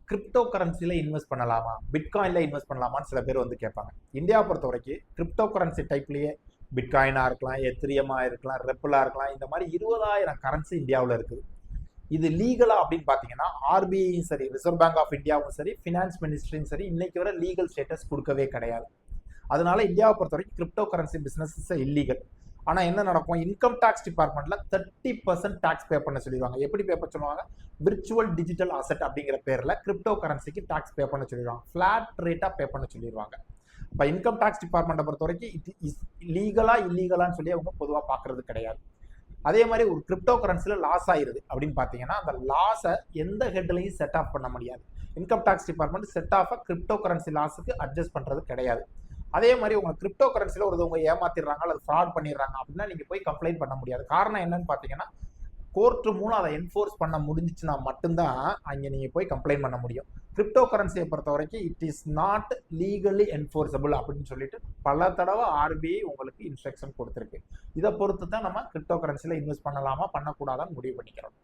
Crypto கரன்சில invest பண்ணலாமா, பிட்காயின்ல invest பண்ணலாமான்னு சில பேர் வந்து கேட்பாங்க. இந்தியாவை பொறுத்த வரைக்கும் கிரிப்டோ கரன்சி டைப்லயே பிட்காயினா இருக்கலாம், எத்திரியமா இருக்கலாம், ரெப்பிளா இருக்கலாம், இந்த மாதிரி 20,000 கரன்சி இந்தியாவில் இருக்குது. இது லீகலா அப்படின்னு பாத்தீங்கன்னா ஆர்பிஐயும் சரி, ரிசர்வ் பேங்க் ஆஃப் இந்தியாவும் சரி, ஃபினான்ஸ் மினிஸ்ட்ரியும் சரி இன்னைக்கு வரை லீகல் ஸ்டேட்டஸ் கொடுக்கவே கிடையாது. அதனால இந்தியாவை பொறுத்த வரைக்கும் crypto currency business is illegal. ஆனா என்ன நடக்கும், இன்கம் டாக்ஸ் டிபார்ட்மெண்ட்ல 30% டாக்ஸ் பே பண்ண சொல்லிடுவாங்க. எப்படி பே பண்ண சொல்லுவாங்க, விர்ச்சுவல் டிஜிட்டல் அசெட் அப்படிங்கிற பேர்ல கிரிப்டோ கரன்சிக்கு டாக்ஸ் பே பண்ண சொல்லிடுவாங்க, ஃபிளாட் ரேட்டா பே பண்ண சொல்லிடுவாங்க. இப்போ இன்கம் டாக்ஸ் டிபார்ட்மெண்ட்டை பொறுத்த வரைக்கும் இட் இஸ் லீகலா இல்லீகலான்னு சொல்லி அவங்க பொதுவாக பார்க்கறது கிடையாது. அதே மாதிரி ஒரு கிரிப்டோ கரன்சில லாஸ் ஆயிருது அப்படின்னு பார்த்தீங்கன்னா அந்த லாஸை எந்த ஹெட்லையும் செட் ஆஃப் பண்ண முடியாது. Income tax department set off crypto currency லாஸுக்கு அட்ஜஸ்ட் பண்றது கிடையாது. அதே மாதிரி உங்க கிரிப்டோ கரன்சில ஒருத்தவங்க ஏமாத்திடுறாங்க அல்லது ஃப்ராட் பண்ணிடுறாங்க அப்படின்னா நீங்க போய் கம்ப்ளைண்ட் பண்ண முடியாது. காரணம் என்னன்னு பார்த்தீங்கன்னா கோர்ட் மூலம் அதை என்ஃபோர்ஸ் பண்ண முடிஞ்சிச்சுன்னா மட்டும்தான் அங்கே நீங்கள் போய் கம்ப்ளைண்ட் பண்ண முடியும். கிரிப்டோ கரன்சியை பொறுத்த வரைக்கும் it is not legally enforceable அப்படின்னு சொல்லிட்டு பல தடவை ஆர்பிஐ உங்களுக்கு இன்ஸ்ட்ரக்ஷன் கொடுத்துருக்கு. இதை பொறுத்து தான் நம்ம கிரிப்டோ கரன்சியில் இன்வெஸ்ட் பண்ணலாமா பண்ணக்கூடாதான்னு முடிவு பண்ணிக்கிறோம்.